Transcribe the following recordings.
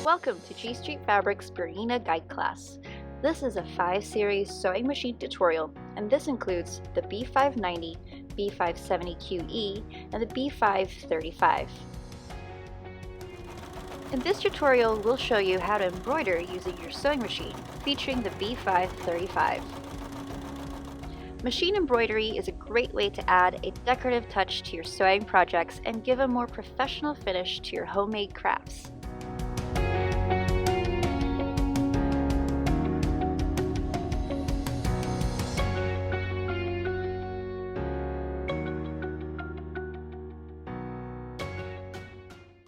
Welcome to G Street Fabrics Bernina Guide Class. This is a 5 series sewing machine tutorial, and this includes the B590, B570QE, and the B535. In this tutorial, we'll show you how to embroider using your sewing machine, featuring the B535. Machine embroidery is a great way to add a decorative touch to your sewing projects and give a more professional finish to your homemade crafts.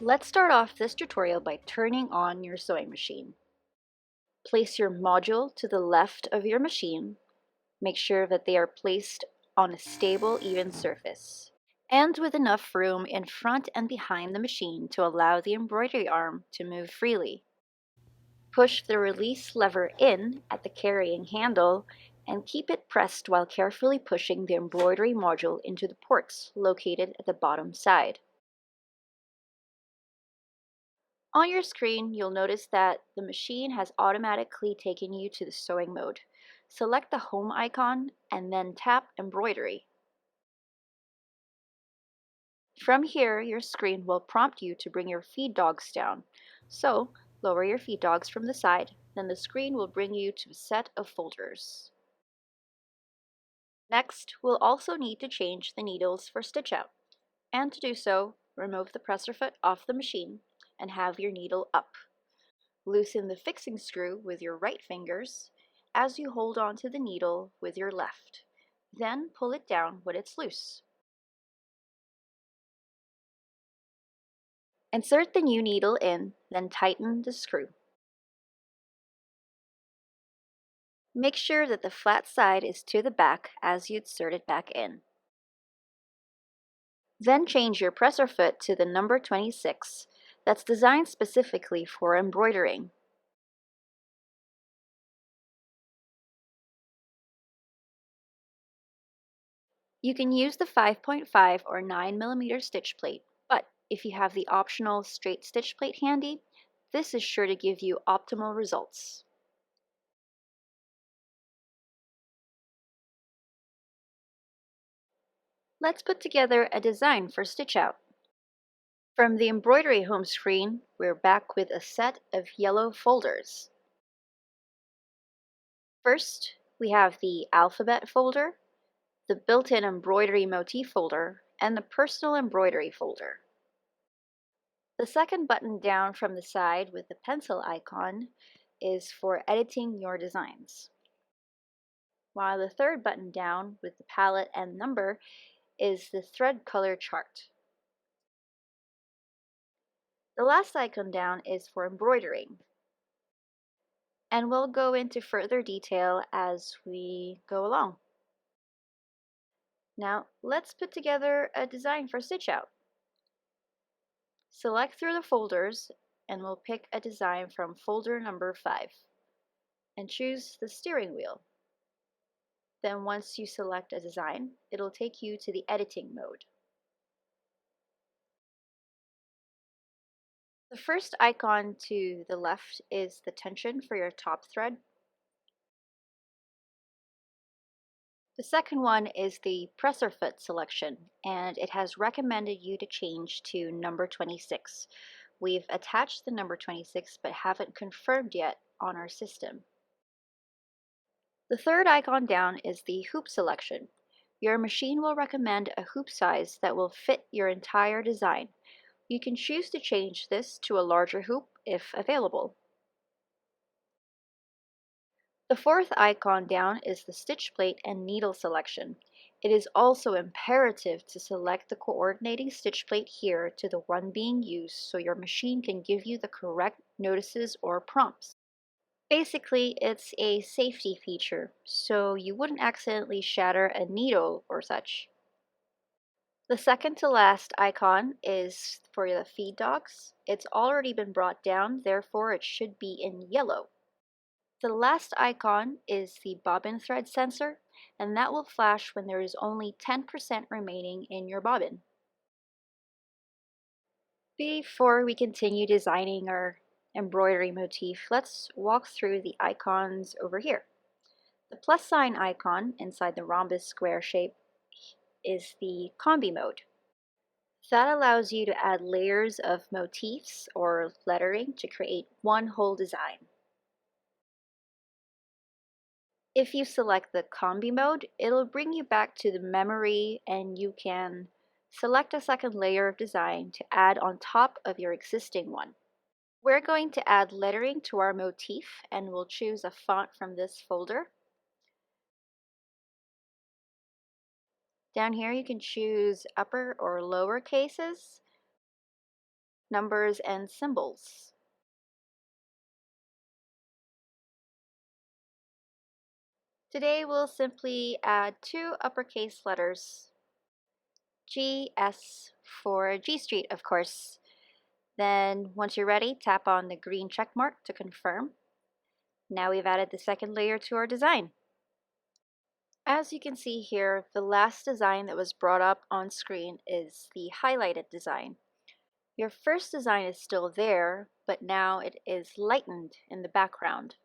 Let's start off this tutorial by turning on your sewing machine. Place your module to the left of your machine. Make sure that they are placed on a stable, even surface, and with enough room in front and behind the machine to allow the embroidery arm to move freely. Push the release lever in at the carrying handle and keep it pressed while carefully pushing the embroidery module into the ports located at the bottom side. On your screen, you'll notice that the machine has automatically taken you to the sewing mode. Select the home icon and then tap Embroidery. From here, your screen will prompt you to bring your feed dogs down. So, lower your feed dogs from the side, then the screen will bring you to a set of folders. Next, we'll also need to change the needles for stitch out. And to do so, remove the presser foot off the machine and have your needle up. Loosen the fixing screw with your right fingers as you hold on to the needle with your left. Then pull it down when it's loose. Insert the new needle in, then tighten the screw. Make sure that the flat side is to the back as you insert it back in. Then change your presser foot to the number 26 that's designed specifically for embroidering. You can use the 5.5 or 9mm stitch plate, but if you have the optional straight stitch plate handy, this is sure to give you optimal results. Let's put together a design for stitch out. From the embroidery home screen, we're back with a set of yellow folders. First, we have the alphabet folder, the built-in embroidery motif folder, and the personal embroidery folder. The second button down from the side with the pencil icon is for editing your designs, while the third button down with the palette and number is the thread color chart. The last icon down is for embroidering, and we'll go into further detail as we go along. Now let's put together a design for stitch out. Select through the folders and we'll pick a design from folder number 5 and choose the steering wheel. Then once you select a design, it'll take you to the editing mode. The first icon to the left is the tension for your top thread. The second one is the presser foot selection, and it has recommended you to change to number 26. We've attached the number 26 but haven't confirmed yet on our system. The third icon down is the hoop selection. Your machine will recommend a hoop size that will fit your entire design. You can choose to change this to a larger hoop if available. The fourth icon down is the stitch plate and needle selection. It is also imperative to select the coordinating stitch plate here to the one being used so your machine can give you the correct notices or prompts. Basically, it's a safety feature, so you wouldn't accidentally shatter a needle or such. The second to last icon is for the feed dogs. It's already been brought down, therefore it should be in yellow. The last icon is the bobbin thread sensor, and that will flash when there is only 10% remaining in your bobbin. Before we continue designing our embroidery motif, let's walk through the icons over here. The plus sign icon inside the rhombus square shape is the combi mode. That allows you to add layers of motifs or lettering to create one whole design. If you select the combi mode, it'll bring you back to the memory and you can select a second layer of design to add on top of your existing one. We're going to add lettering to our motif and we'll choose a font from this folder. Down here you can choose upper or lower cases, numbers, and symbols. Today we'll simply add two uppercase letters, GS for G Street, of course. Then once you're ready, tap on the green check mark to confirm. Now we've added the second layer to our design. As you can see here, the last design that was brought up on screen is the highlighted design. Your first design is still there, but now it is lightened in the background.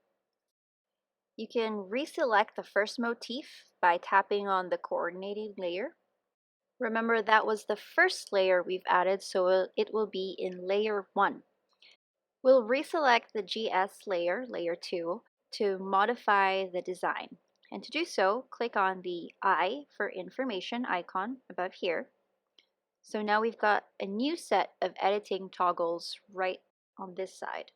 You can reselect the first motif by tapping on the coordinating layer. Remember, that was the first layer we've added, so it will be in layer 1. We'll reselect the GS layer, layer 2, to modify the design. And to do so, click on the I for information icon above here. So now we've got a new set of editing toggles right on this side.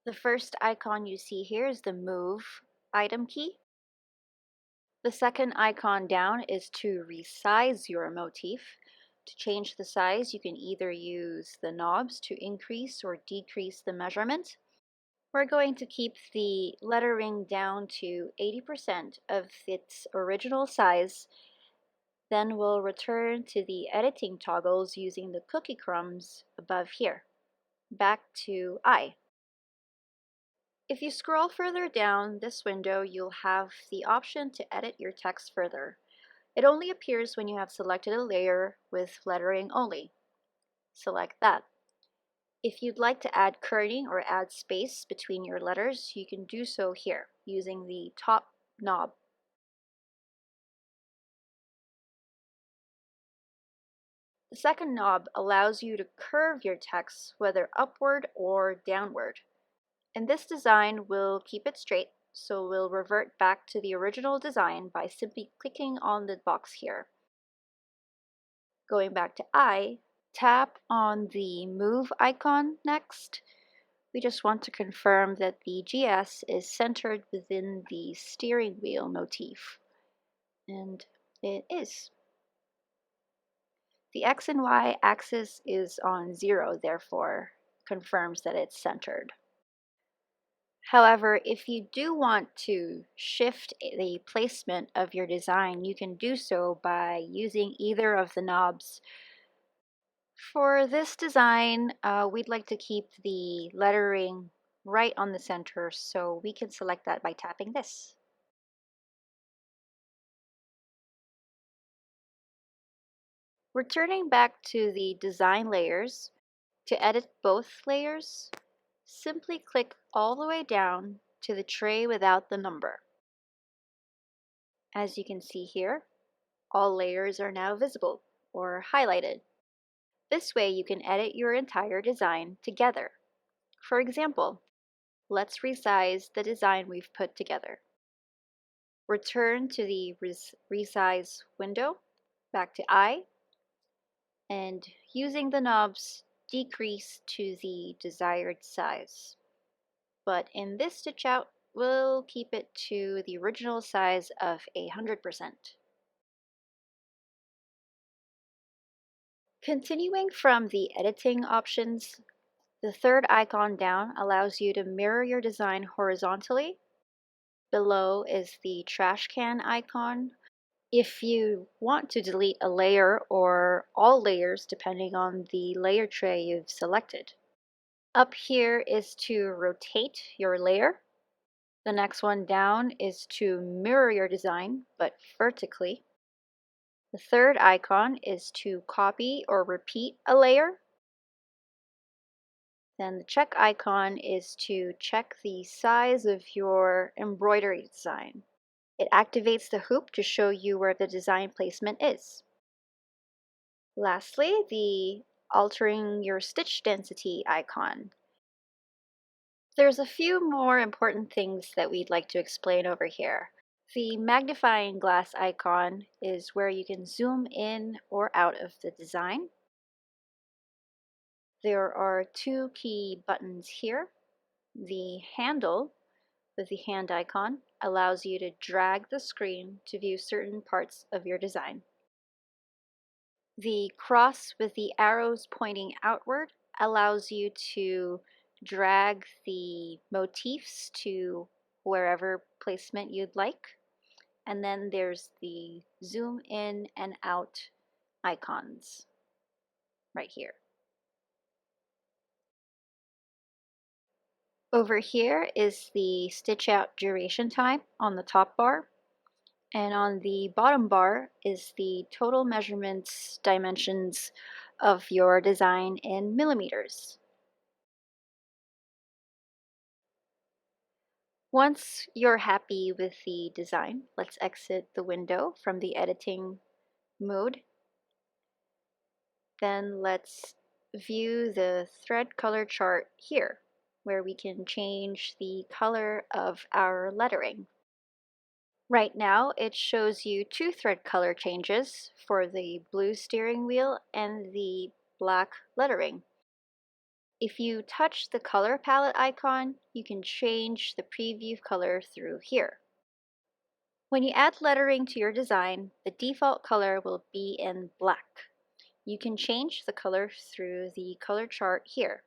The first icon you see here is the Move item key. The second icon down is to resize your motif. To change the size, you can either use the knobs to increase or decrease the measurement. We're going to keep the lettering down to 80% of its original size. Then we'll return to the editing toggles using the cookie crumbs above here. Back to I. If you scroll further down this window, you'll have the option to edit your text further. It only appears when you have selected a layer with lettering only. Select that. If you'd like to add kerning or add space between your letters, you can do so here using the top knob. The second knob allows you to curve your text whether upward or downward. In this design, we'll keep it straight, so we'll revert back to the original design by simply clicking on the box here. Going back to I, tap on the Move icon next. We just want to confirm that the GS is centered within the steering wheel motif, and it is. The X and Y axis is on 0, therefore confirms that it's centered. However, if you do want to shift the placement of your design, you can do so by using either of the knobs. For this design, we'd like to keep the lettering right on the center, so we can select that by tapping this. Returning back to the design layers, to edit both layers, simply click all the way down to the tray without the number. As you can see here, all layers are now visible or highlighted. This way you can edit your entire design together. For example, let's resize the design we've put together. Return to the Resize window, back to I, and using the knobs, decrease to the desired size. But in this stitch out, we'll keep it to the original size of 100%. Continuing from the editing options, the third icon down allows you to mirror your design horizontally. Below is the trash can icon. If you want to delete a layer or all layers depending on the layer tray you've selected. Up here is to rotate your layer. The next one down is to mirror your design, but vertically. The third icon is to copy or repeat a layer. Then the check icon is to check the size of your embroidery design. It activates the hoop to show you where the design placement is. Lastly, the altering your stitch density icon. There's a few more important things that we'd like to explain over here. The magnifying glass icon is where you can zoom in or out of the design. There are two key buttons here. The handle with the hand icon allows you to drag the screen to view certain parts of your design. The cross with the arrows pointing outward allows you to drag the motifs to wherever placement you'd like. And then there's the zoom in and out icons right here. Over here is the stitch out duration time on the top bar, and on the bottom bar is the total measurements dimensions of your design in millimeters. Once you're happy with the design, let's exit the window from the editing mode. Then let's view the thread color chart here, where we can change the color of our lettering. Right now it shows you two thread color changes for the blue steering wheel and the black lettering. If you touch the color palette icon, you can change the preview color through here. When you add lettering to your design, the default color will be in black. You can change the color through the color chart here.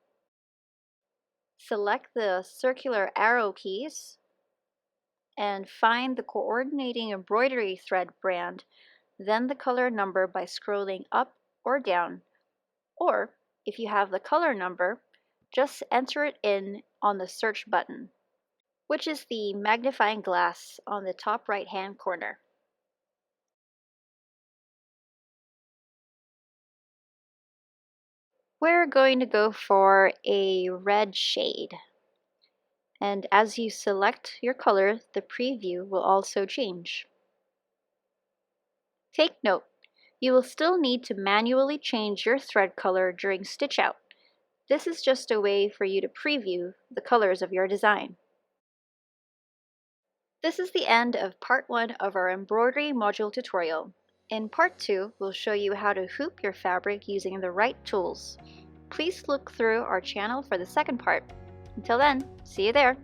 Select the circular arrow keys and find the coordinating embroidery thread brand, then the color number by scrolling up or down, or if you have the color number, just enter it in on the search button, which is the magnifying glass on the top right hand corner. We're going to go for a red shade, and as you select your color, the preview will also change. Take note, you will still need to manually change your thread color during stitch out. This is just a way for you to preview the colors of your design. This is the end of part 1 of our embroidery module tutorial. In part 2, we'll show you how to hoop your fabric using the right tools. Please look through our channel for the second part. Until then, see you there!